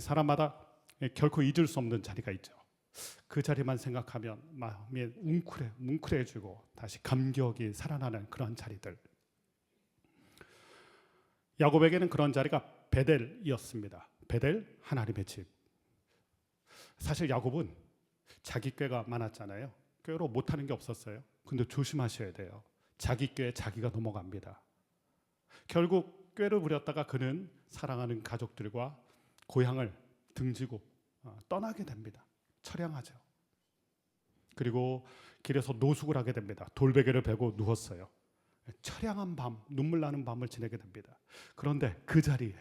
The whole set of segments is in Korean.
사람마다 결코 잊을 수 없는 자리가 있죠. 그 자리만 생각하면 마음이 뭉클해지고 다시 감격이 살아나는 그런 자리들. 야곱에게는 그런 자리가 베델이었습니다. 베델, 하나님의 집. 사실 야곱은 자기 꾀가 많았잖아요. 꾀로 못하는 게 없었어요. 근데 조심하셔야 돼요. 자기 꾀에 자기가 넘어갑니다. 결국 꾀를 부렸다가 그는 사랑하는 가족들과 고향을 등지고 떠나게 됩니다. 처량하죠. 그리고 길에서 노숙을 하게 됩니다. 돌베개를 베고 누웠어요. 처량한 밤, 눈물 나는 밤을 지내게 됩니다. 그런데 그 자리에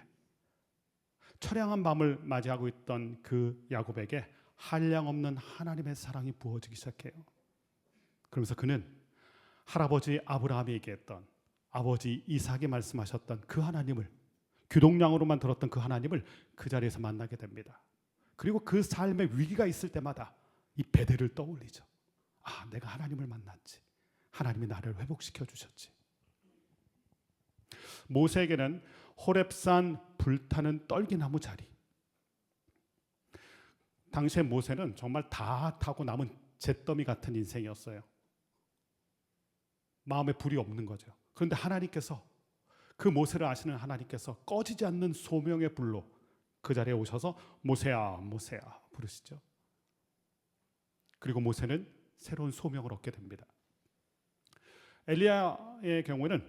처량한 밤을 맞이하고 있던 그 야곱에게 한량없는 하나님의 사랑이 부어지기 시작해요. 그러면서 그는 할아버지 아브라함이 얘기했던, 아버지 이삭이 말씀하셨던 그 하나님을, 귀동냥으로만 들었던 그 하나님을 그 자리에서 만나게 됩니다. 그리고 그 삶의 위기가 있을 때마다 이 베델을 떠올리죠. 아, 내가 하나님을 만났지. 하나님이 나를 회복시켜 주셨지. 모세에게는 호렙산 불타는 떨기나무 자리. 당시에 모세는 정말 다 타고 남은 잿더미 같은 인생이었어요. 마음에 불이 없는 거죠. 그런데 하나님께서, 그 모세를 아시는 하나님께서 꺼지지 않는 소명의 불로 그 자리에 오셔서 모세야 모세야 부르시죠. 그리고 모세는 새로운 소명을 얻게 됩니다. 엘리야의 경우에는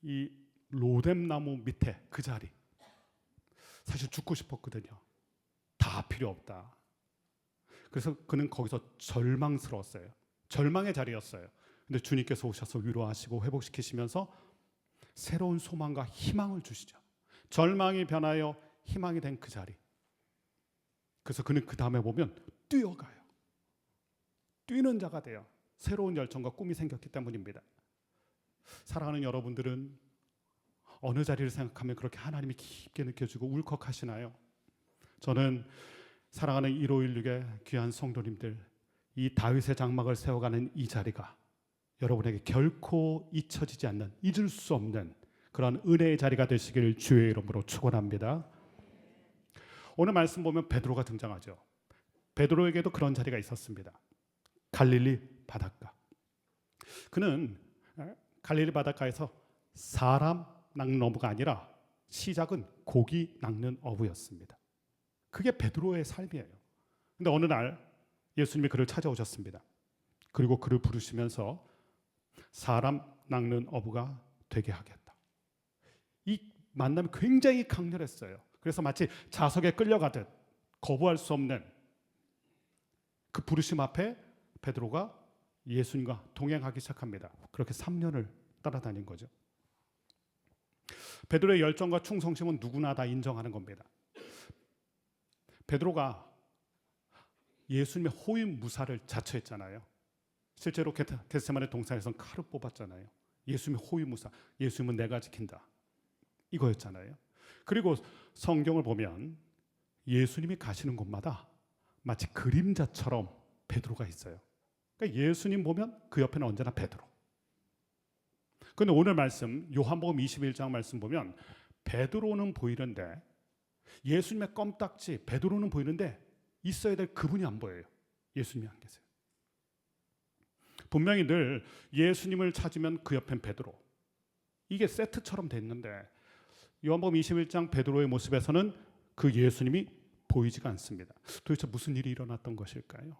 이 로뎀나무 밑에 그 자리, 사실 죽고 싶었거든요. 다 필요 없다. 그래서 그는 거기서 절망스러웠어요. 절망의 자리였어요. 근데 주님께서 오셔서 위로하시고 회복시키시면서 새로운 소망과 희망을 주시죠. 절망이 변하여 희망이 된 그 자리. 그래서 그는 그 다음에 보면 뛰어가요. 뛰는 자가 돼요. 새로운 열정과 꿈이 생겼기 때문입니다. 사랑하는 여러분들은 어느 자리를 생각하면 그렇게 하나님이 깊게 느껴지고 울컥하시나요? 저는 사랑하는 1516의 귀한 성도님들, 이 다윗의 장막을 세워가는 이 자리가 여러분에게 결코 잊혀지지 않는, 잊을 수 없는 그런 은혜의 자리가 되시길 주의 이름으로 축원합니다. 오늘 말씀 보면 베드로가 등장하죠. 베드로에게도 그런 자리가 있었습니다. 갈릴리 바닷가. 그는 갈릴리 바닷가에서 사람 낚는 어부가 아니라 시작은 고기 낚는 어부였습니다. 그게 베드로의 삶이에요. 근데 어느 날 예수님이 그를 찾아오셨습니다. 그리고 그를 부르시면서 사람 낚는 어부가 되게 하겠다. 이 만남이 굉장히 강렬했어요. 그래서 마치 자석에 끌려가듯 거부할 수 없는 그 부르심 앞에 베드로가 예수님과 동행하기 시작합니다. 그렇게 3년을 따라다닌 거죠. 베드로의 열정과 충성심은 누구나 다 인정하는 겁니다. 베드로가 예수님의 호위 무사를 자처했잖아요. 실제로 겟세마네 동산에서는 칼을 뽑았잖아요. 예수님의 호위 무사, 예수님은 내가 지킨다, 이거였잖아요. 그리고 성경을 보면 예수님이 가시는 곳마다 마치 그림자처럼 베드로가 있어요. 그러니까 예수님 보면 그 옆에는 언제나 베드로. 그런데 오늘 말씀 요한복음 21장 말씀 보면 베드로는 보이는데, 예수님의 껌딱지 베드로는 보이는데 있어야 될 그분이 안 보여요. 예수님이 안 계세요. 분명히 늘 예수님을 찾으면 그 옆엔 베드로, 이게 세트처럼 됐는데 요한복음 21장 베드로의 모습에서는 그 예수님이 보이지가 않습니다. 도대체 무슨 일이 일어났던 것일까요?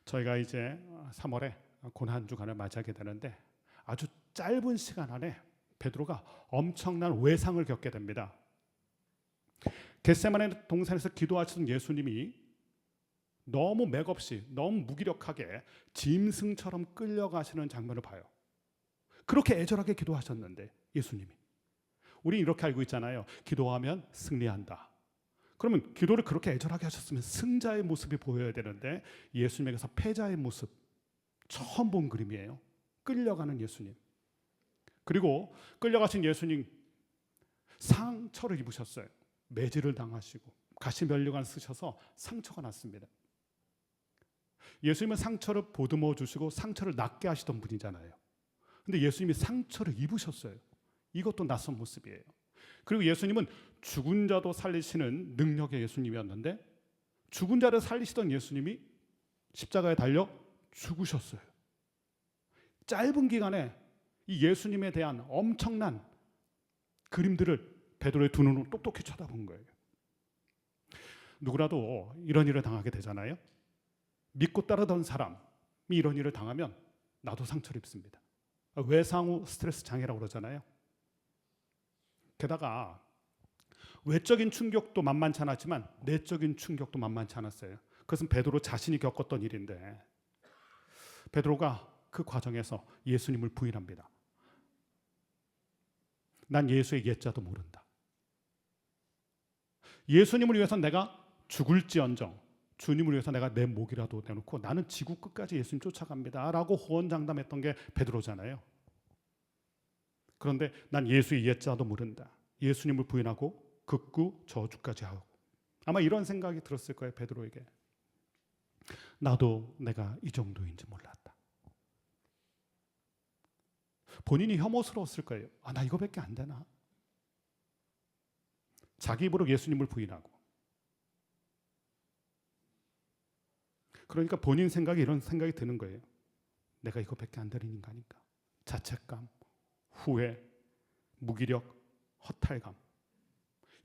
저희가 이제 3월에 고난 주간을 맞이하게 되는데 아주 짧은 시간 안에 베드로가 엄청난 외상을 겪게 됩니다. 겟세마네 동산에서 기도하시던 예수님이 너무 맥없이, 너무 무기력하게 짐승처럼 끌려가시는 장면을 봐요. 그렇게 애절하게 기도하셨는데 예수님이, 우리 이렇게 알고 있잖아요. 기도하면 승리한다. 그러면 기도를 그렇게 애절하게 하셨으면 승자의 모습이 보여야 되는데 예수님에게서 패자의 모습, 처음 본 그림이에요. 끌려가는 예수님. 그리고 끌려가신 예수님 상처를 입으셨어요. 매질을 당하시고 가시면류관 쓰셔서 상처가 났습니다. 예수님은 상처를 보듬어 주시고 상처를 낫게 하시던 분이잖아요. 근데 예수님이 상처를 입으셨어요. 이것도 낯선 모습이에요. 그리고 예수님은 죽은 자도 살리시는 능력의 예수님이었는데 죽은 자를 살리시던 예수님이 십자가에 달려 죽으셨어요. 짧은 기간에 이 예수님에 대한 엄청난 그림들을 베드로의 두 눈으로 똑똑히 쳐다본 거예요. 누구라도 이런 일을 당하게 되잖아요. 믿고 따르던 사람이 이런 일을 당하면 나도 상처를 입습니다. 외상후 스트레스 장애라고 그러잖아요. 게다가 외적인 충격도 만만치 않았지만 내적인 충격도 만만치 않았어요. 그것은 베드로 자신이 겪었던 일인데 베드로가 그 과정에서 예수님을 부인합니다. 난 예수의 옛자도 모른다. 예수님을 위해서 내가 죽을지언정 주님을 위해서 내가 내 목이라도 내놓고 나는 지구 끝까지 예수님 쫓아갑니다 라고 호언장담했던 게 베드로잖아요. 그런데 난 예수의 옛자도 모른다. 예수님을 부인하고 극구 저주까지 하고 아마 이런 생각이 들었을 거예요. 베드로에게. 나도 내가 이 정도인지 몰랐다. 본인이 혐오스러웠을 거예요. 나 이거밖에 안 되나? 자기 입으로 예수님을 부인하고 그러니까 본인 생각에 이런 생각이 드는 거예요. 내가 이거밖에 안 되는 인간인가? 자책감, 후회, 무기력, 허탈감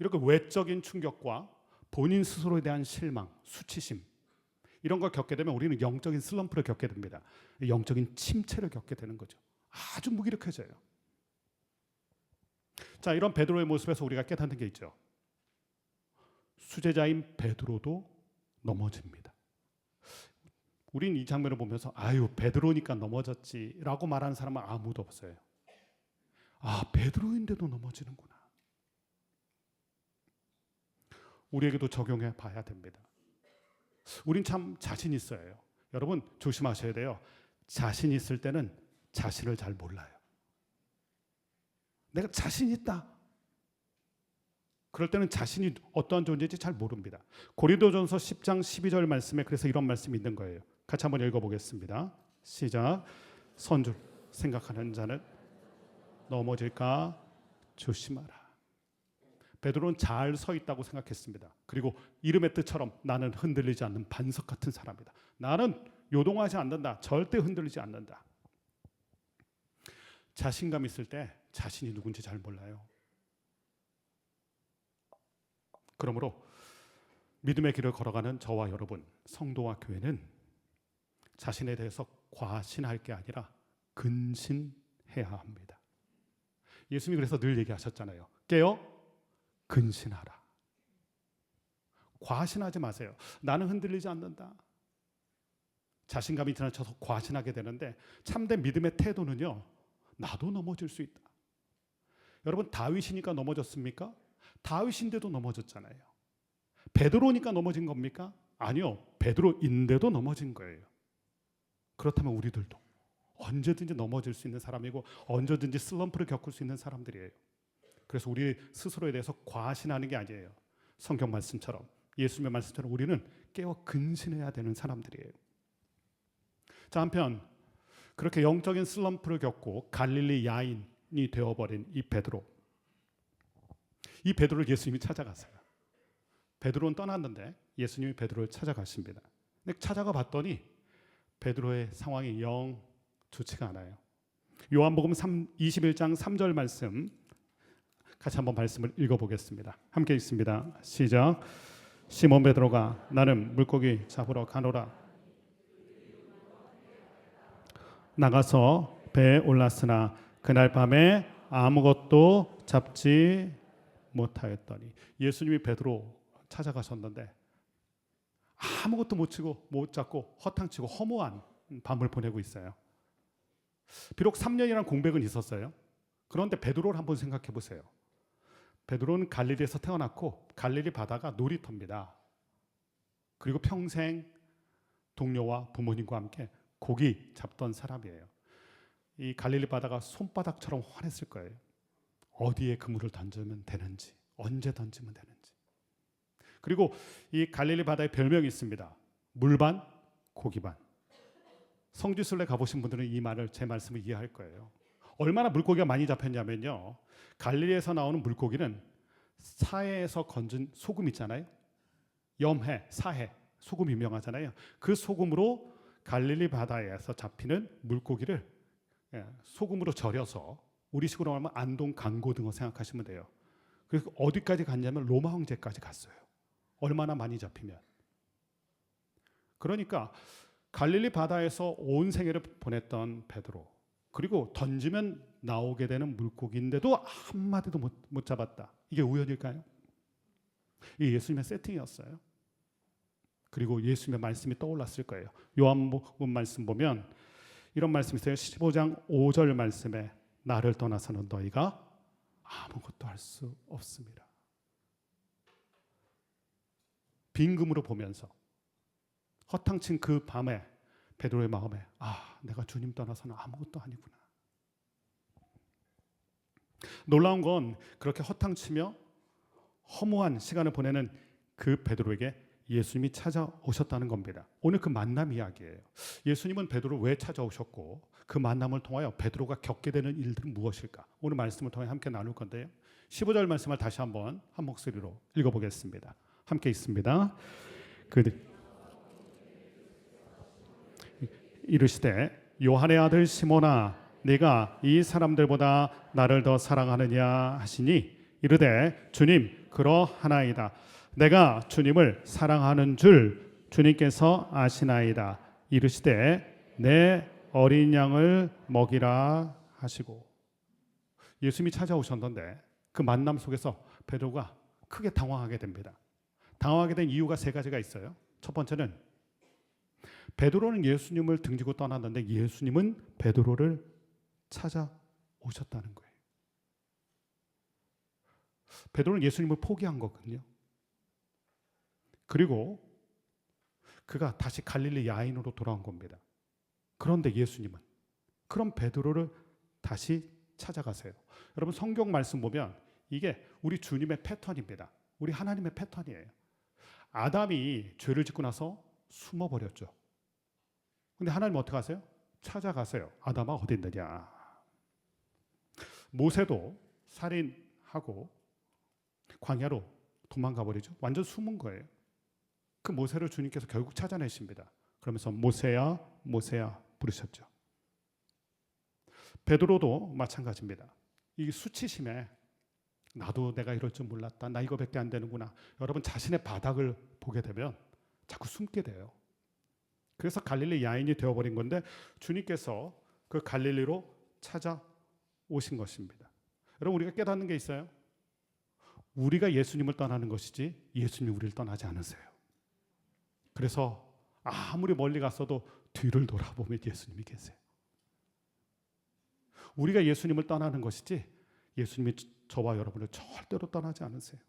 이렇게 외적인 충격과 본인 스스로에 대한 실망, 수치심 이런 걸 겪게 되면 우리는 영적인 슬럼프를 겪게 됩니다. 영적인 침체를 겪게 되는 거죠. 아주 무기력해져요. 자, 이런 베드로의 모습에서 우리가 깨닫는 게 있죠. 수제자인 베드로도 넘어집니다. 우린 이 장면을 보면서 아유 베드로니까 넘어졌지라고 말하는 사람은 아무도 없어요. 베드로인데도 넘어지는구나. 우리에게도 적용해 봐야 됩니다. 우린 참 자신 있어요. 여러분 조심하셔야 돼요. 자신 있을 때는 자신을 잘 몰라요. 내가 자신 있다. 그럴 때는 자신이 어떠한 존재인지 잘 모릅니다. 고린도전서 10장 12절 말씀에 그래서 이런 말씀이 있는 거예요. 같이 한번 읽어보겠습니다. 시작. 선줄 생각하는 자는 넘어질까 조심하라. 베드로는 잘 서 있다고 생각했습니다. 그리고 이름의 뜻처럼 나는 흔들리지 않는 반석 같은 사람이다. 나는 요동하지 않는다. 절대 흔들리지 않는다. 자신감 있을 때 자신이 누군지 잘 몰라요. 그러므로 믿음의 길을 걸어가는 저와 여러분, 성도와 교회는 자신에 대해서 과신할 게 아니라 근신해야 합니다. 예수님이 그래서 늘 얘기하셨잖아요. 깨어 근신하라. 과신하지 마세요. 나는 흔들리지 않는다. 자신감이 지나쳐서 과신하게 되는데 참된 믿음의 태도는요. 나도 넘어질 수 있다. 여러분 다윗이니까 넘어졌습니까? 다윗인데도 넘어졌잖아요. 베드로니까 넘어진 겁니까? 아니요. 베드로인데도 넘어진 거예요. 그렇다면 우리들도 언제든지 넘어질 수 있는 사람이고 언제든지 슬럼프를 겪을 수 있는 사람들이에요. 그래서 우리 스스로에 대해서 과신하는 게 아니에요. 성경 말씀처럼 예수님의 말씀처럼 우리는 깨어 근신해야 되는 사람들이에요. 자, 한편 그렇게 영적인 슬럼프를 겪고 갈릴리 야인이 되어버린 이 베드로를 예수님이 찾아갔어요. 베드로는 떠났는데 예수님이 베드로를 찾아가십니다. 근데 찾아가 봤더니 베드로의 상황이 영 좋지가 않아요. 요한복음 21장 3절 말씀 같이 한번 말씀을 읽어보겠습니다. 함께 읽습니다. 시작. 시몬 베드로가 나는 물고기 잡으러 가노라. 나가서 배에 올랐으나 그날 밤에 아무것도 잡지 못하였더니 예수님이 베드로 찾아가셨는데 아무것도 못 잡고 허탕치고 허무한 밤을 보내고 있어요. 비록 3년이라는 공백은 있었어요. 그런데 베드로를 한번 생각해 보세요. 베드로는 갈릴리에서 태어났고 갈릴리 바다가 놀이터입니다. 그리고 평생 동료와 부모님과 함께 고기 잡던 사람이에요. 이 갈릴리 바다가 손바닥처럼 환했을 거예요. 어디에 그물을 던지면 되는지, 언제 던지면 되는지. 그리고 이 갈릴리 바다에 별명이 있습니다. 물반, 고기반. 성지순례 가보신 분들은 이 말을 제 말씀을 이해할 거예요. 얼마나 물고기가 많이 잡혔냐면요. 갈릴리에서 나오는 물고기는 사해에서 건진 소금 있잖아요. 염해, 사해, 소금 유명하잖아요. 그 소금으로 갈릴리 바다에서 잡히는 물고기를 소금으로 절여서 우리식으로 하면 안동 강고등어 생각하시면 돼요. 그래서 어디까지 갔냐면 로마 황제까지 갔어요. 얼마나 많이 잡히면. 그러니까 갈릴리 바다에서 온 생애를 보냈던 베드로, 그리고 던지면 나오게 되는 물고기인데도 한 마디도 못 잡았다. 이게 우연일까요? 이게 예수님의 세팅이었어요. 그리고 예수님의 말씀이 떠올랐을 거예요. 요한복음 말씀 보면 이런 말씀이 있어요. 15장 5절 말씀에 나를 떠나서는 너희가 아무것도 할 수 없습니다. 빈금으로 보면서 허탕친 그 밤에 베드로의 마음에 내가 주님 떠나서는 아무것도 아니구나. 놀라운 건 그렇게 허탕치며 허무한 시간을 보내는 그 베드로에게 예수님이 찾아오셨다는 겁니다. 오늘 그 만남 이야기예요. 예수님은 베드로를 왜 찾아오셨고 그 만남을 통하여 베드로가 겪게 되는 일들은 무엇일까? 오늘 말씀을 통해 함께 나눌 건데요. 15절 말씀을 다시 한번 한 목소리로 읽어보겠습니다. 함께 있습니다. 이르시되 요한의 아들 시몬아 네가 이 사람들보다 나를 더 사랑하느냐 하시니 이르되 주님 그러하나이다. 내가 주님을 사랑하는 줄 주님께서 아시나이다. 이르시되 내 어린 양을 먹이라 하시고. 예수님이 찾아오셨는데 그 만남 속에서 베드로가 크게 당황하게 됩니다. 당황하게 된 이유가 세 가지가 있어요. 첫 번째는 베드로는 예수님을 등지고 떠났는데 예수님은 베드로를 찾아오셨다는 거예요. 베드로는 예수님을 포기한 거거든요. 그리고 그가 다시 갈릴리 야인으로 돌아온 겁니다. 그런데 예수님은 그런 베드로를 다시 찾아가세요. 여러분 성경 말씀 보면 이게 우리 주님의 패턴입니다. 우리 하나님의 패턴이에요. 아담이 죄를 짓고 나서 숨어버렸죠. 근데 하나님 어떻게 하세요? 찾아가세요. 아담아 어디 있느냐. 모세도 살인하고 광야로 도망가 버리죠. 완전 숨은 거예요. 그 모세를 주님께서 결국 찾아내십니다. 그러면서 모세야 모세야 부르셨죠. 베드로도 마찬가지입니다. 이 수치심에 나도 내가 이럴 줄 몰랐다. 나 이거밖에 안 되는구나. 여러분 자신의 바닥을 보게 되면 자꾸 숨게 돼요. 그래서 갈릴리 야인이 되어버린 건데 주님께서 그 갈릴리로 찾아오신 것입니다. 여러분 우리가 깨닫는 게 있어요. 우리가 예수님을 떠나는 것이지 예수님이 우리를 떠나지 않으세요. 그래서 아무리 멀리 갔어도 뒤를 돌아보면 예수님이 계세요. 우리가 예수님을 떠나는 것이지 예수님이 저와 여러분을 절대로 떠나지 않으세요.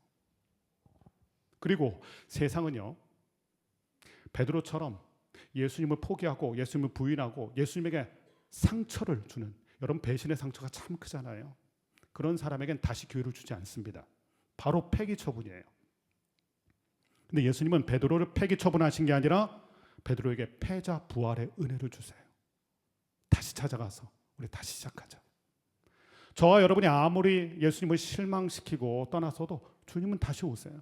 그리고 세상은요 베드로처럼 예수님을 포기하고 예수님을 부인하고 예수님에게 상처를 주는, 여러분 배신의 상처가 참 크잖아요. 그런 사람에겐 다시 기회를 주지 않습니다. 바로 폐기 처분이에요. 근데 예수님은 베드로를 폐기 처분하신 게 아니라 베드로에게 패자 부활의 은혜를 주세요. 다시 찾아가서 우리 다시 시작하자. 저와 여러분이 아무리 예수님을 실망시키고 떠나서도 주님은 다시 오세요.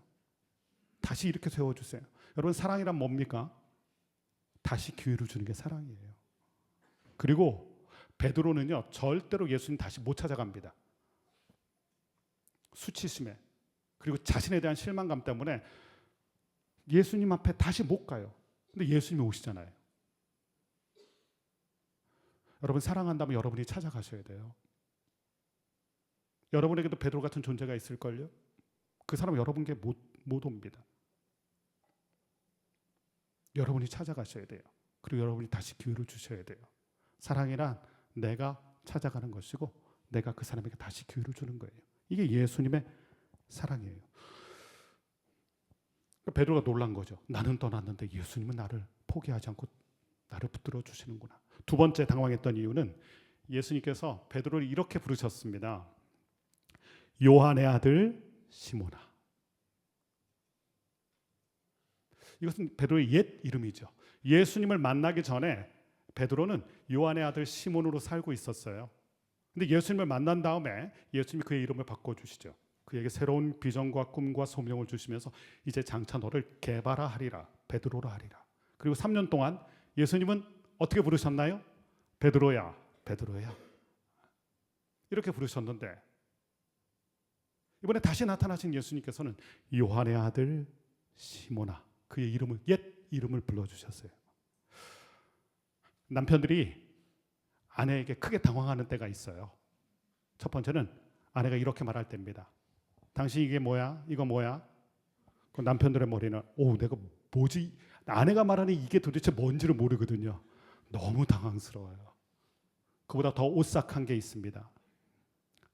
다시 이렇게 세워주세요. 여러분 사랑이란 뭡니까? 다시 기회를 주는 게 사랑이에요. 그리고 베드로는요 절대로 예수님 다시 못 찾아갑니다. 수치심에 그리고 자신에 대한 실망감 때문에 예수님 앞에 다시 못 가요. 근데 예수님이 오시잖아요. 여러분 사랑한다면 여러분이 찾아가셔야 돼요. 여러분에게도 베드로 같은 존재가 있을걸요. 그 사람은 여러분께 못 옵니다. 여러분이 찾아가셔야 돼요. 그리고 여러분이 다시 기회를 주셔야 돼요. 사랑이란 내가 찾아가는 것이고 내가 그 사람에게 다시 기회를 주는 거예요. 이게 예수님의 사랑이에요. 베드로가 놀란 거죠. 나는 떠났는데 예수님은 나를 포기하지 않고 나를 붙들어 주시는구나. 두 번째 당황했던 이유는 예수님께서 베드로를 이렇게 부르셨습니다. 요한의 아들 시몬아. 이것은 베드로의 옛 이름이죠. 예수님을 만나기 전에 베드로는 요한의 아들 시몬으로 살고 있었어요. 근데 예수님을 만난 다음에 예수님이 그의 이름을 바꿔주시죠. 그에게 새로운 비전과 꿈과 소명을 주시면서 이제 장차 너를 게바라 하리라, 베드로라 하리라. 그리고 3년 동안 예수님은 어떻게 부르셨나요? 베드로야, 베드로야. 이렇게 부르셨는데 이번에 다시 나타나신 예수님께서는 요한의 아들 시몬아, 그의 이름을, 옛 이름을 불러주셨어요. 남편들이 아내에게 크게 당황하는 때가 있어요. 첫 번째는 아내가 이렇게 말할 때입니다. 당신 이게 뭐야? 이거 뭐야? 그 남편들의 머리는 내가 뭐지? 아내가 말하는 이게 도대체 뭔지를 모르거든요. 너무 당황스러워요. 그보다 더 오싹한 게 있습니다.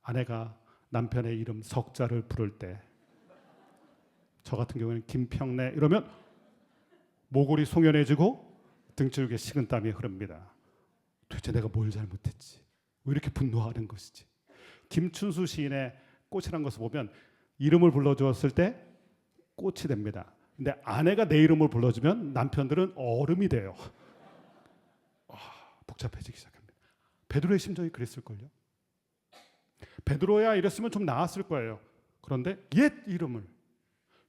아내가 남편의 이름 석자를 부를 때, 저 같은 경우는 김평래 이러면 목골이 송연해지고 등줄기에 식은땀이 흐릅니다. 도대체 내가 뭘 잘못했지? 왜 이렇게 분노하는 것이지? 김춘수 시인의 꽃이라는 것을 보면 이름을 불러주었을 때 꽃이 됩니다. 근데 아내가 내 이름을 불러주면 남편들은 얼음이 돼요. 복잡해지기 시작합니다. 베드로의 심정이 그랬을걸요. 베드로야 이랬으면 좀 나았을 거예요. 그런데 옛 이름을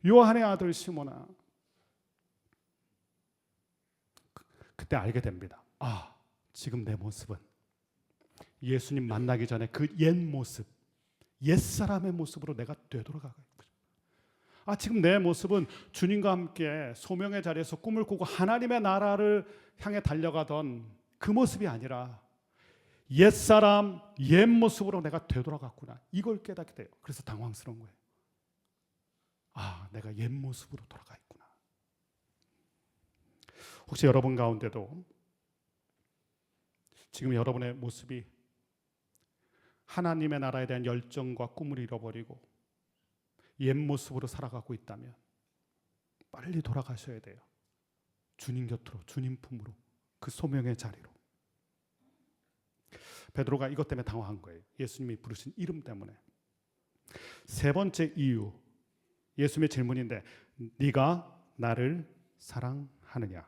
요한의 아들 시몬아, 그때 알게 됩니다. 지금 내 모습은 예수님 만나기 전에 그 옛 모습, 옛사람의 모습으로 내가 되돌아가고 있구나. 지금 내 모습은 주님과 함께 소명의 자리에서 꿈을 꾸고 하나님의 나라를 향해 달려가던 그 모습이 아니라 옛사람, 옛 모습으로 내가 되돌아갔구나. 이걸 깨닫게 돼요. 그래서 당황스러운 거예요. 내가 옛 모습으로 돌아가 있구나. 혹시 여러분 가운데도 지금 여러분의 모습이 하나님의 나라에 대한 열정과 꿈을 잃어버리고 옛 모습으로 살아가고 있다면 빨리 돌아가셔야 돼요. 주님 곁으로, 주님 품으로, 그 소명의 자리로. 베드로가 이것 때문에 당황한 거예요. 예수님이 부르신 이름 때문에. 세 번째 이유, 예수님의 질문인데, 네가 나를 사랑하느냐?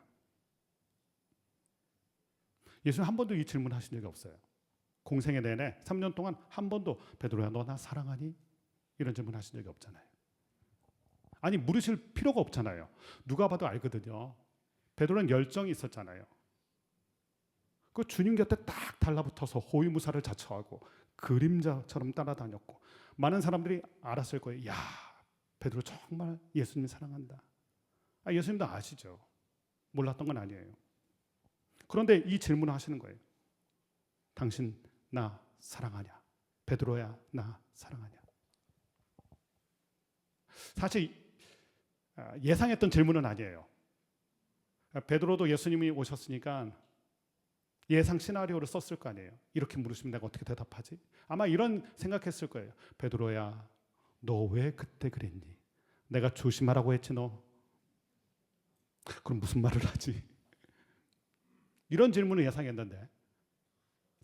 예수님 한 번도 이 질문하신 적이 없어요. 공생애 내내 3년 동안 한 번도 베드로야 너 나 사랑하니? 이런 질문 하신 적이 없잖아요. 아니 물으실 필요가 없잖아요. 누가 봐도 알거든요. 베드로는 열정이 있었잖아요. 그 주님 곁에 딱 달라붙어서 호위무사를 자처하고 그림자처럼 따라다녔고 많은 사람들이 알았을 거예요. 야, 베드로 정말 예수님 사랑한다. 예수님도 아시죠. 몰랐던 건 아니에요. 그런데 이 질문을 하시는 거예요. 당신 나 사랑하냐? 베드로야 나 사랑하냐? 사실 예상했던 질문은 아니에요. 베드로도 예수님이 오셨으니까 예상 시나리오를 썼을 거 아니에요. 이렇게 물으시면 내가 어떻게 대답하지? 아마 이런 생각했을 거예요. 베드로야 너 왜 그때 그랬니? 내가 조심하라고 했지 너. 그럼 무슨 말을 하지? 이런 질문을 예상했는데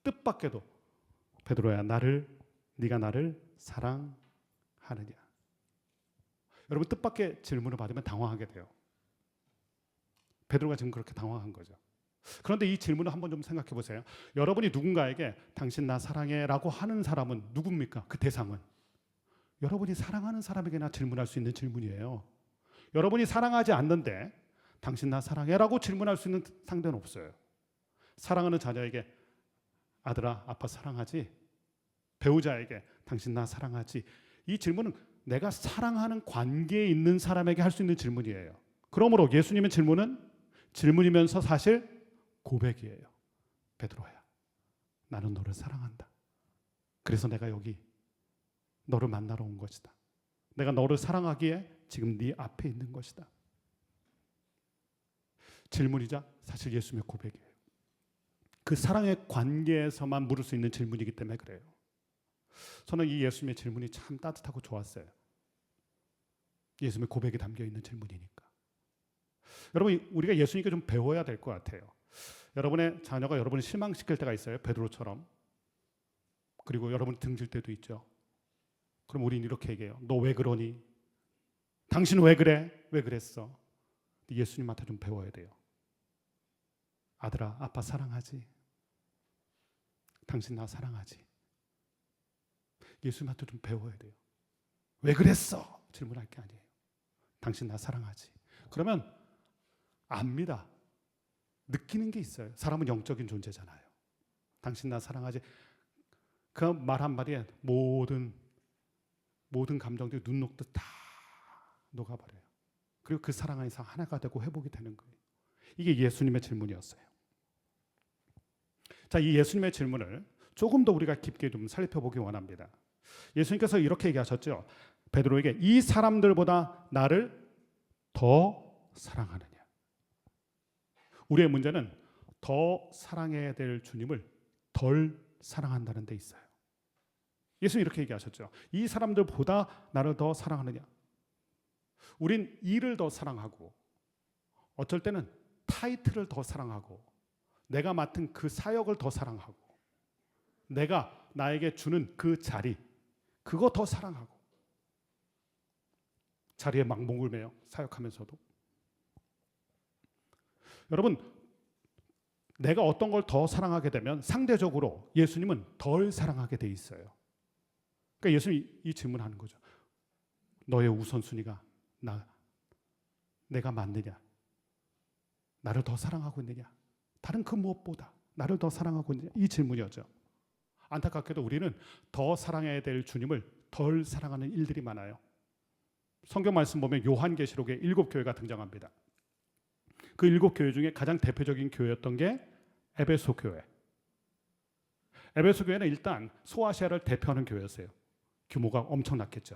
뜻밖에도 베드로야 네가 나를 사랑하느냐? 여러분 뜻밖의 질문을 받으면 당황하게 돼요. 베드로가 지금 그렇게 당황한 거죠. 그런데 이 질문을 한번 좀 생각해 보세요. 여러분이 누군가에게 당신 나 사랑해 라고 하는 사람은 누굽니까? 그 대상은 여러분이 사랑하는 사람에게나 질문할 수 있는 질문이에요. 여러분이 사랑하지 않는데 당신 나 사랑해 라고 질문할 수 있는 상대는 없어요. 사랑하는 자녀에게 아들아 아빠 사랑하지? 배우자에게 당신 나 사랑하지? 이 질문은 내가 사랑하는 관계에 있는 사람에게 할 수 있는 질문이에요. 그러므로 예수님의 질문은 질문이면서 사실 고백이에요. 베드로야 나는 너를 사랑한다. 그래서 내가 여기 너를 만나러 온 것이다. 내가 너를 사랑하기에 지금 네 앞에 있는 것이다. 질문이자 사실 예수님의 고백이에요. 그 사랑의 관계에서만 물을 수 있는 질문이기 때문에 그래요. 저는 이 예수님의 질문이 참 따뜻하고 좋았어요. 예수님의 고백이 담겨 있는 질문이니까. 여러분 우리가 예수님께 좀 배워야 될 것 같아요. 여러분의 자녀가 여러분을 실망시킬 때가 있어요. 베드로처럼. 그리고 여러분이 등질 때도 있죠. 그럼 우리는 이렇게 얘기해요. 너 왜 그러니? 당신 왜 그래? 왜 그랬어? 예수님한테 좀 배워야 돼요. 아들아, 아빠 사랑하지? 당신 나 사랑하지? 예수님한테 좀 배워야 돼요. 왜 그랬어? 질문할 게 아니에요. 당신 나 사랑하지? 그러면 압니다. 느끼는 게 있어요. 사람은 영적인 존재잖아요. 당신 나 사랑하지? 그 말 한마디에 모든 감정들이 눈 녹듯 다 녹아버려요. 그리고 그 사랑 안에서 하나가 되고 회복이 되는 거예요. 이게 예수님의 질문이었어요. 자, 이 예수님의 질문을 조금 더 우리가 깊게 좀 살펴보기 원합니다. 예수님께서 이렇게 얘기하셨죠. 베드로에게 이 사람들보다 나를 더 사랑하느냐. 우리의 문제는 더 사랑해야 될 주님을 덜 사랑한다는 데 있어요. 예수님 이렇게 얘기하셨죠. 이 사람들보다 나를 더 사랑하느냐. 우린 일을 더 사랑하고 어쩔 때는 타이틀을 더 사랑하고 내가 맡은 그 사역을 더 사랑하고 내가 나에게 주는 그 자리 그거 더 사랑하고 자리에 막 목을 매요. 사역하면서도. 여러분 내가 어떤 걸 더 사랑하게 되면 상대적으로 예수님은 덜 사랑하게 돼 있어요. 그러니까 예수님이 이 질문하는 거죠. 너의 우선순위가 내가 맞느냐? 나를 더 사랑하고 있느냐? 다른 그 무엇보다 나를 더 사랑하고 있느냐? 이 질문이었죠. 안타깝게도 우리는 더 사랑해야 될 주님을 덜 사랑하는 일들이 많아요. 성경 말씀 보면 요한계시록에 7교회가 등장합니다. 그 7교회 중에 가장 대표적인 교회였던 게 에베소 교회. 에베소 교회는 일단 소아시아를 대표하는 교회였어요. 규모가 엄청났겠죠.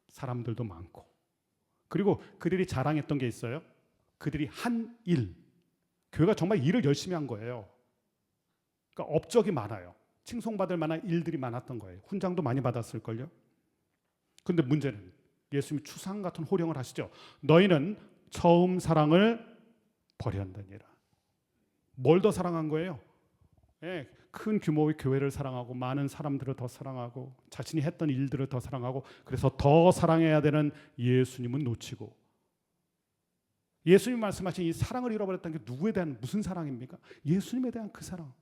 사람들도 많고. 그리고 그들이 자랑했던 게 있어요. 그들이 한 일. 교회가 정말 일을 열심히 한 거예요. 그러니까 업적이 많아요. 칭송받을 만한 일들이 많았던 거예요. 훈장도 많이 받았을걸요. 그런데 문제는 예수님이 추상 같은 호령을 하시죠. 너희는 처음 사랑을 버렸느니라. 뭘 더 사랑한 거예요? 예, 큰 규모의 교회를 사랑하고 많은 사람들을 더 사랑하고 자신이 했던 일들을 더 사랑하고 그래서 더 사랑해야 되는 예수님은 놓치고 예수님 말씀하신 이 사랑을 잃어버렸다는 게 누구에 대한 무슨 사랑입니까? 예수님에 대한 그 사랑.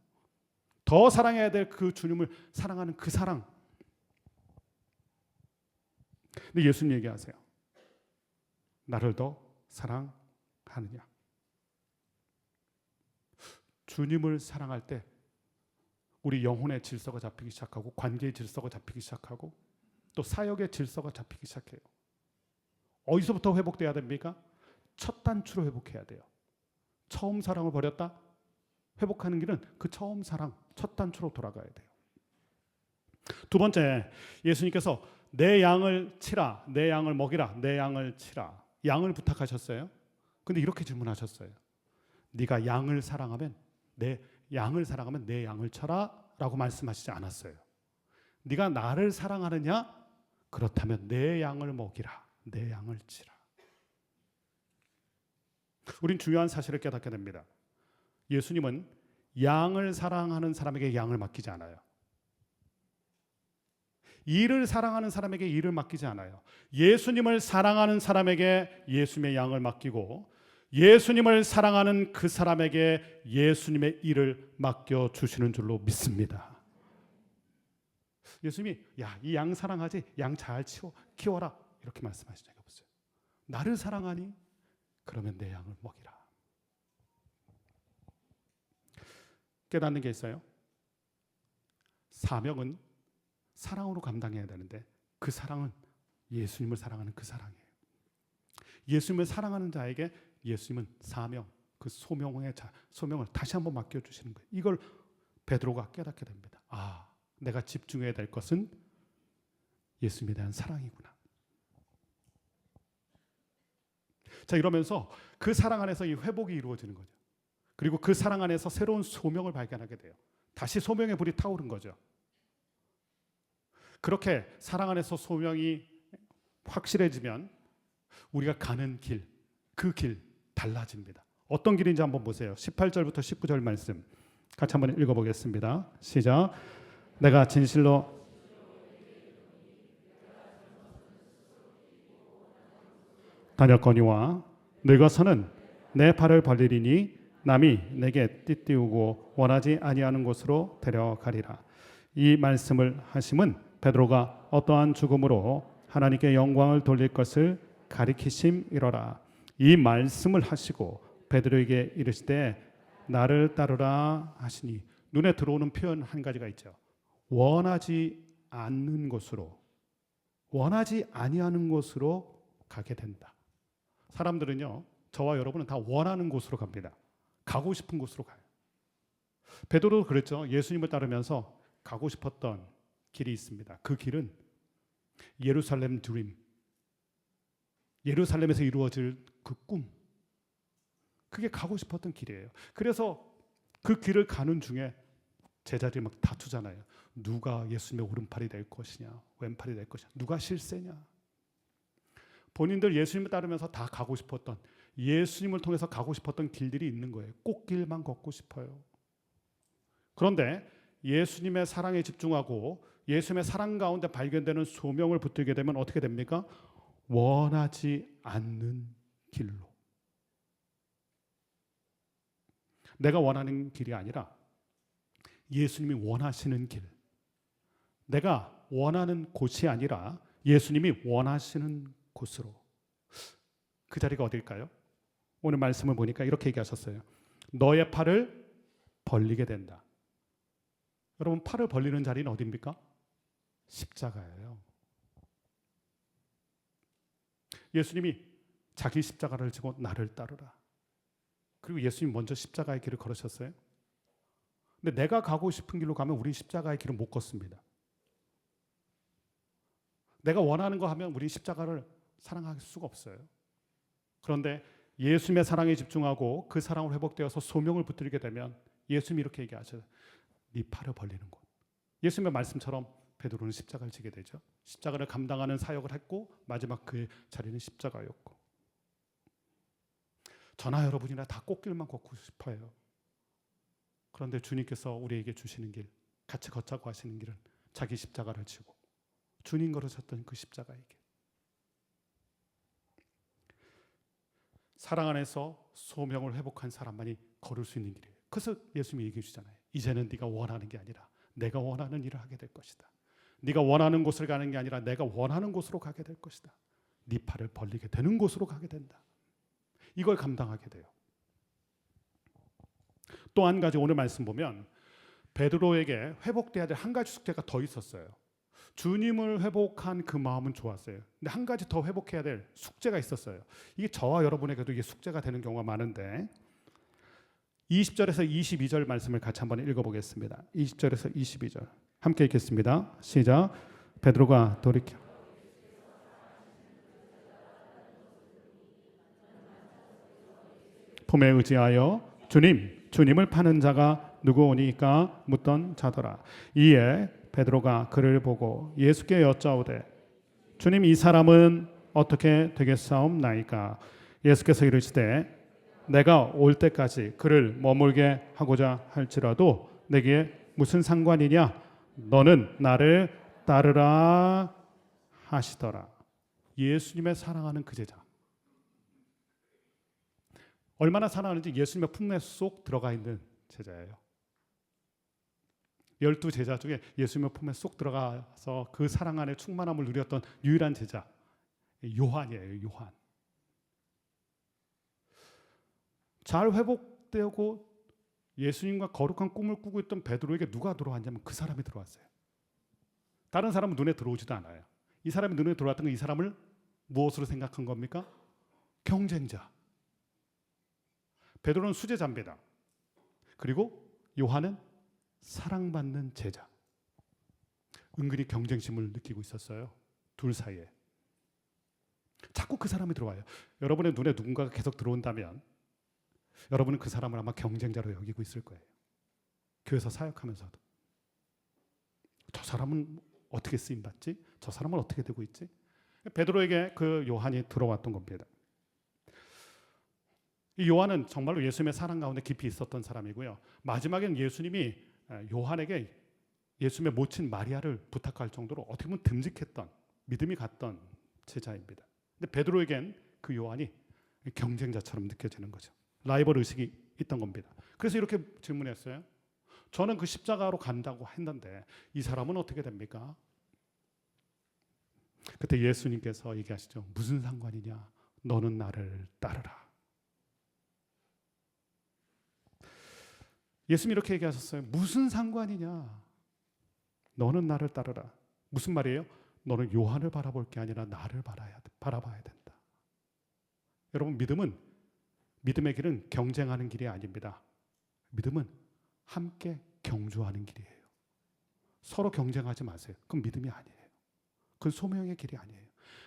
더 사랑해야 될 그 주님을 사랑하는 그 사랑. 근데 예수님 얘기하세요. 나를 더 사랑하느냐. 주님을 사랑할 때 우리 영혼의 질서가 잡히기 시작하고 관계의 질서가 잡히기 시작하고 또 사역의 질서가 잡히기 시작해요. 어디서부터 회복돼야 됩니까? 첫 단추로 회복해야 돼요. 처음 사랑을 버렸다? 회복하는 길은 그 처음 사랑, 첫 단추로 돌아가야 돼요. 두 번째, 예수님께서 내 양을 치라, 내 양을 먹이라, 내 양을 치라. 양을 부탁하셨어요. 근데 이렇게 질문하셨어요. 네가 양을 사랑하면 내 양을 쳐라 라고 말씀하시지 않았어요. 네가 나를 사랑하느냐? 그렇다면 내 양을 먹이라, 내 양을 치라. 우린 중요한 사실을 깨닫게 됩니다. 예수님은 양을 사랑하는 사람에게 양을 맡기지 않아요. 일을 사랑하는 사람에게 일을 맡기지 않아요. 예수님을 사랑하는 사람에게 예수님의 양을 맡기고 예수님을 사랑하는 그 사람에게 예수님의 일을 맡겨주시는 줄로 믿습니다. 예수님이 이 양 사랑하지? 양 잘 키워라 이렇게 말씀하신 적이 없어요. 나를 사랑하니? 그러면 내 양을 먹이라. 깨닫는 게 있어요. 사명은 사랑으로 감당해야 되는데 그 사랑은 예수님을 사랑하는 그 사랑이에요. 예수님을 사랑하는 자에게 예수님은 사명, 그 소명을 다시 한번 맡겨주시는 거예요. 이걸 베드로가 깨닫게 됩니다. 내가 집중해야 될 것은 예수님에 대한 사랑이구나. 자, 이러면서 그 사랑 안에서 이 회복이 이루어지는 거죠. 그리고 그 사랑 안에서 새로운 소명을 발견하게 돼요. 다시 소명의 불이 타오른 거죠. 그렇게 사랑 안에서 소명이 확실해지면 우리가 가는 길, 그 길 달라집니다. 어떤 길인지 한번 보세요. 18절부터 19절 말씀 같이 한번 읽어보겠습니다. 시작. 내가 진실로 다녔거니와 늙어서는 내 발을 벌리리니 남이 내게 띠띠우고 원하지 아니하는 곳으로 데려가리라. 이 말씀을 하심은 베드로가 어떠한 죽음으로 하나님께 영광을 돌릴 것을 가리키심이로라. 이 말씀을 하시고 베드로에게 이르시되 나를 따르라 하시니, 눈에 들어오는 표현 한 가지가 있죠. 원하지 않는 곳으로, 원하지 아니하는 곳으로 가게 된다. 사람들은요, 저와 여러분은 다 원하는 곳으로 갑니다. 가고 싶은 곳으로 가요. 베드로도 그랬죠. 예수님을 따르면서 가고 싶었던 길이 있습니다. 그 길은 예루살렘 드림, 예루살렘에서 이루어질 그 꿈, 그게 가고 싶었던 길이에요. 그래서 그 길을 가는 중에 제자들이 막 다투잖아요. 누가 예수님의 오른팔이 될 것이냐, 왼팔이 될 것이냐, 누가 실세냐. 본인들 예수님을 따르면서 다 가고 싶었던, 예수님을 통해서 가고 싶었던 길들이 있는 거예요. 꽃길만 걷고 싶어요. 그런데 예수님의 사랑에 집중하고 예수님의 사랑 가운데 발견되는 소명을 붙들게 되면 어떻게 됩니까? 원하지 않는 길로. 내가 원하는 길이 아니라 예수님이 원하시는 길, 내가 원하는 곳이 아니라 예수님이 원하시는 곳으로. 그 자리가 어딜까요? 오늘 말씀을 보니까 이렇게 얘기하셨어요. 너의 팔을 벌리게 된다. 여러분, 팔을 벌리는 자리는 어디입니까? 십자가예요. 예수님이 자기 십자가를 지고 나를 따르라. 그리고 예수님 먼저 십자가의 길을 걸으셨어요. 근데 내가 가고 싶은 길로 가면 우리 십자가의 길은 못 걷습니다. 내가 원하는 거 하면 우리 십자가를 사랑할 수가 없어요. 그런데 예수님의 사랑에 집중하고 그 사랑으로 회복되어서 소명을 붙들게 되면 예수님이 이렇게 얘기하셔요. 네 팔을 벌리는 곳. 예수님의 말씀처럼 베드로는 십자가를 지게 되죠. 십자가를 감당하는 사역을 했고 마지막 그의 자리는 십자가였고, 저나 여러분이나 다 꽃길만 걷고 싶어요. 그런데 주님께서 우리에게 주시는 길, 같이 걷자고 하시는 길은 자기 십자가를 지고 주님 걸으셨던 그 십자가의 길, 사랑 안에서 소명을 회복한 사람만이 걸을 수 있는 길이에요. 그래서 예수님이 얘기해 주잖아요. 이제는 네가 원하는 게 아니라 내가 원하는 일을 하게 될 것이다. 네가 원하는 곳을 가는 게 아니라 내가 원하는 곳으로 가게 될 것이다. 네 팔을 벌리게 되는 곳으로 가게 된다. 이걸 감당하게 돼요. 또 한 가지, 오늘 말씀 보면 베드로에게 회복돼야 될 한 가지 숙제가 더 있었어요. 주님을 회복한 그 마음은 좋았어요. 근데 한 가지 더 회복해야 될 숙제가 있었어요. 이게 저와 여러분에게도 이게 숙제가 되는 경우가 많은데, 20절에서 22절 말씀을 같이 한번 읽어보겠습니다. 20절에서 22절 함께 읽겠습니다. 시작. 베드로가 돌이켜 품에 의지하여 주님을 파는 자가 누구오니까 묻던 자더라. 이에 베드로가 그를 보고 예수께 여짜오되 주님, 이 사람은 어떻게 되겠사옵나이까? 예수께서 이르시되 내가 올 때까지 그를 머물게 하고자 할지라도 내게 무슨 상관이냐? 너는 나를 따르라 하시더라. 예수님의 사랑하는 그 제자, 얼마나 사랑하는지 예수님의 품에 쏙 들어가 있는 제자예요. 12제자 중에 예수님의 품에 쏙 들어가서 그 사랑 안에 충만함을 누렸던 유일한 제자, 요한이에요. 요한. 잘 회복되고 예수님과 거룩한 꿈을 꾸고 있던 베드로에게 누가 들어왔냐면 그 사람이 들어왔어요. 다른 사람은 눈에 들어오지도 않아요. 이 사람이 눈에 들어왔던 건 이 사람을 무엇으로 생각한 겁니까? 경쟁자. 베드로는 수제자입니다. 그리고 요한은 사랑받는 제자. 은근히 경쟁심을 느끼고 있었어요. 둘 사이에. 자꾸 그 사람이 들어와요. 여러분의 눈에 누군가가 계속 들어온다면 여러분은 그 사람을 아마 경쟁자로 여기고 있을 거예요. 교회에서 사역하면서도. 저 사람은 어떻게 쓰임받지? 저 사람은 어떻게 되고 있지? 베드로에게 그 요한이 들어왔던 겁니다. 이 요한은 정말로 예수님의 사랑 가운데 깊이 있었던 사람이고요. 마지막에는 예수님이 요한에게 예수님의 모친 마리아를 부탁할 정도로 어떻게 보면 듬직했던, 믿음이 갔던 제자입니다. 근데 베드로에겐 그 요한이 경쟁자처럼 느껴지는 거죠. 라이벌 의식이 있던 겁니다. 그래서 이렇게 질문했어요. 저는 그 십자가로 간다고 했는데 이 사람은 어떻게 됩니까? 그때 예수님께서 얘기하시죠. 무슨 상관이냐? 너는 나를 따르라. 예수님이 이렇게 얘기하셨어요. 무슨 상관이냐? 너는 나를 따르라. 무슨 말이에요? 너는 요한을 바라볼 게 아니라 나를 바라봐야 된다. 여러분, 믿음의 길은 경쟁하는 길이 아닙니다. 믿음은 함께 경주하는 길이에요. 서로 경쟁하지 마세요. 그건 믿음이 아니에요. 그건 소명의 길이 아니에요.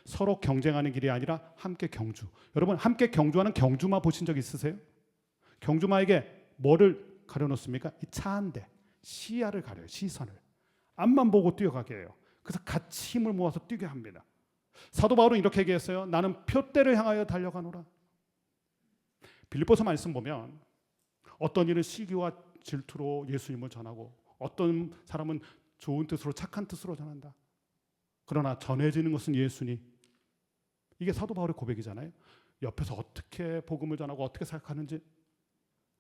서로 경쟁하는 길이 아니라 함께 경주. 여러분, 함께 경주하는 경주마 보신 적 있으세요? 경주마에게 뭐를 가려놓습니까? 이 차 한 대, 시야를 가려요. 시선을. 앞만 보고 뛰어가게 해요. 그래서 같이 힘을 모아서 뛰게 합니다. 사도 바울은 이렇게 얘기했어요. 나는 표대를 향하여 달려가노라. 빌립보서 말씀 보면 어떤 이는 시기와 질투로 예수님을 전하고 어떤 사람은 좋은 뜻으로 착한 뜻으로 전한다. 그러나 전해지는 것은 예수니. 이게 사도 바울의 고백이잖아요. 옆에서 어떻게 복음을 전하고 어떻게 생각하는지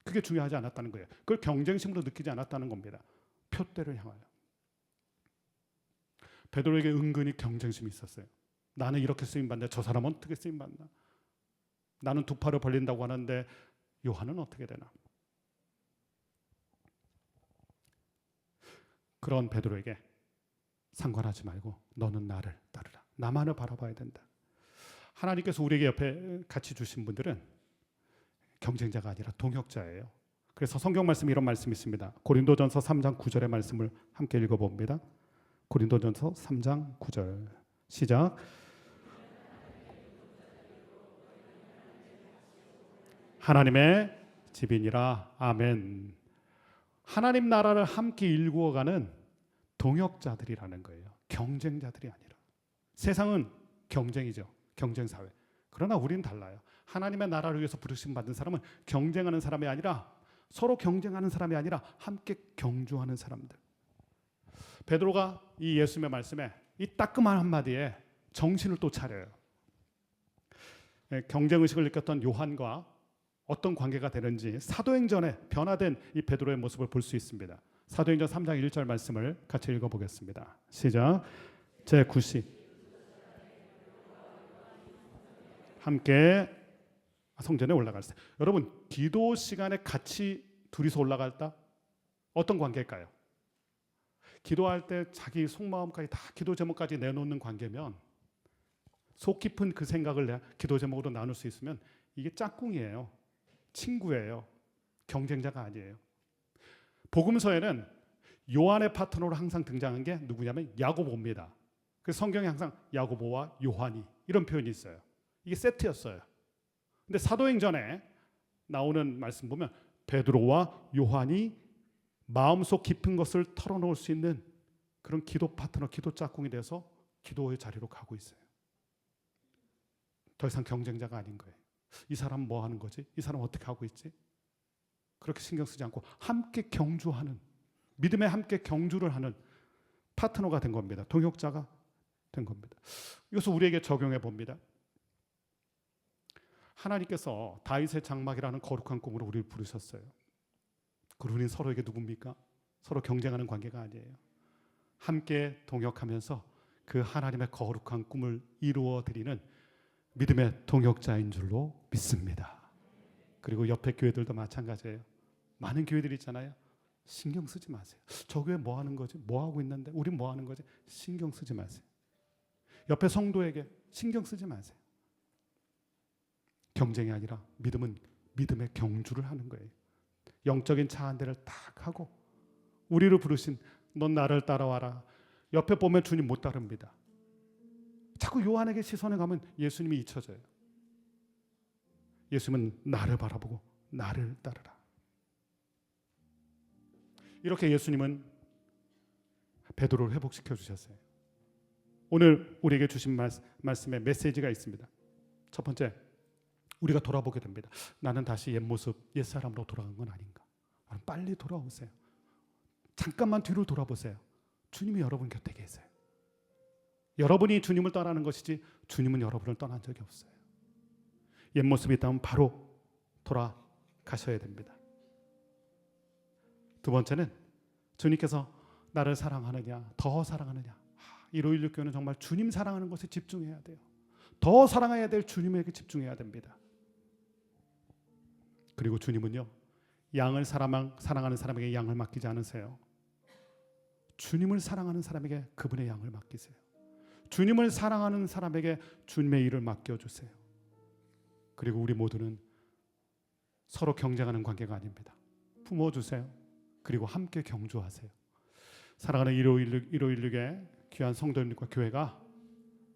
그게 중요하지 않았다는 거예요. 그걸 경쟁심으로 느끼지 않았다는 겁니다. 표대를 향하여. 베드로에게 은근히 경쟁심이 있었어요. 나는 이렇게 쓰임받는데 저 사람은 어떻게 쓰임받나? 나는 두 팔을 벌린다고 하는데 요한은 어떻게 되나? 그런 베드로에게 상관하지 말고 너는 나를 따르라. 나만을 바라봐야 된다. 하나님께서 우리에게 옆에 같이 주신 분들은 경쟁자가 아니라 동역자예요. 그래서 성경 말씀 이런 말씀이 있습니다. 고린도전서 3장 9절의 말씀을 함께 읽어봅니다. 고린도전서 3장 9절 시작. 하나님의 집이니라. 아멘. 하나님 나라를 함께 일구어가는 동역자들이라는 거예요. 경쟁자들이 아니라. 세상은 경쟁이죠. 경쟁사회. 그러나 우리는 달라요. 하나님의 나라를 위해서 부르심 받은 사람은 경쟁하는 사람이 아니라 서로 경쟁하는 사람이 아니라 함께 경주하는 사람들. 베드로가 이 예수님의 말씀에 이 따끔한 한마디에 정신을 또 차려요. 경쟁의식을 느꼈던 요한과 어떤 관계가 되는지 사도행전에 변화된 이 베드로의 모습을 볼 수 있습니다. 사도행전 3장 1절 말씀을 같이 읽어보겠습니다. 시작. 제9시 함께 성전에 올라갔어요. 여러분, 기도 시간에 같이 둘이서 올라갈다 어떤 관계일까요? 기도할 때 자기 속마음까지 다 기도 제목까지 내놓는 관계면, 속 깊은 그 생각을 기도 제목으로 나눌 수 있으면 이게 짝꿍이에요. 친구예요. 경쟁자가 아니에요. 복음서에는 요한의 파트너로 항상 등장한 게 누구냐면 야고보입니다. 그래서 성경에 항상 야고보와 요한이 이런 표현이 있어요. 이게 세트였어요. 근데 사도행전에 나오는 말씀 보면 베드로와 요한이 마음속 깊은 것을 털어놓을 수 있는 그런 기도 파트너, 기도 짝꿍이 돼서 기도의 자리로 가고 있어요. 더 이상 경쟁자가 아닌 거예요. 이 사람 뭐 하는 거지? 이 사람 어떻게 하고 있지? 그렇게 신경 쓰지 않고 함께 경주하는, 믿음에 함께 경주를 하는 파트너가 된 겁니다. 동역자가 된 겁니다. 이것을 우리에게 적용해 봅니다. 하나님께서 다윗의 장막이라는 거룩한 꿈으로 우리를 부르셨어요. 그리고 우리는 서로에게 누굽니까? 서로 경쟁하는 관계가 아니에요. 함께 동역하면서 그 하나님의 거룩한 꿈을 이루어 드리는 믿음의 동역자인 줄로 믿습니다. 그리고 옆에 교회들도 마찬가지예요. 많은 교회들이 있잖아요. 신경 쓰지 마세요. 저 교회 뭐 하는 거지? 뭐 하고 있는데? 우린 뭐 하는 거지? 신경 쓰지 마세요. 옆에 성도에게 신경 쓰지 마세요. 경쟁이 아니라 믿음은 믿음의 경주를 하는 거예요. 영적인 차 한 대를 딱 하고 우리를 부르신 넌 나를 따라와라. 옆에 보면 주님 못 따릅니다. 자꾸 요한에게 시선을 가면 예수님이 잊혀져요. 예수님은 나를 바라보고 나를 따르라. 이렇게 예수님은 베드로를 회복시켜 주셨어요. 오늘 우리에게 주신 말씀에 메시지가 있습니다. 첫 번째, 우리가 돌아보게 됩니다. 나는 다시 옛 모습, 옛 사람으로 돌아간 건 아닌가. 빨리 돌아오세요. 잠깐만 뒤로 돌아보세요. 주님이 여러분 곁에 계세요. 여러분이 주님을 떠나는 것이지 주님은 여러분을 떠난 적이 없어요. 옛 모습이 있다면 바로 돌아가셔야 됩니다. 두 번째는 주님께서 나를 사랑하느냐, 더 사랑하느냐. 1516 교회는 정말 주님 사랑하는 것에 집중해야 돼요. 더 사랑해야 될 주님에게 집중해야 됩니다. 그리고 주님은요, 양을 사랑하는 사람에게 양을 맡기지 않으세요. 주님을 사랑하는 사람에게 그분의 양을 맡기세요. 주님을 사랑하는 사람에게 주님의 일을 맡겨주세요. 그리고 우리 모두는 서로 경쟁하는 관계가 아닙니다. 품어주세요. 그리고 함께 경주하세요. 사랑하는 1516의 귀한 성도님과 교회가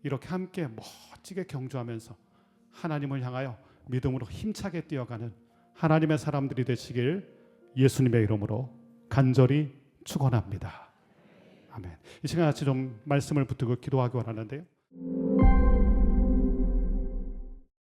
이렇게 함께 멋지게 경주하면서 하나님을 향하여 믿음으로 힘차게 뛰어가는 하나님의 사람들이 되시길 예수님의 이름으로 간절히 축원합니다. 아멘. 이 시간 같이 좀 말씀을 붙들고 기도하기 원하는데요.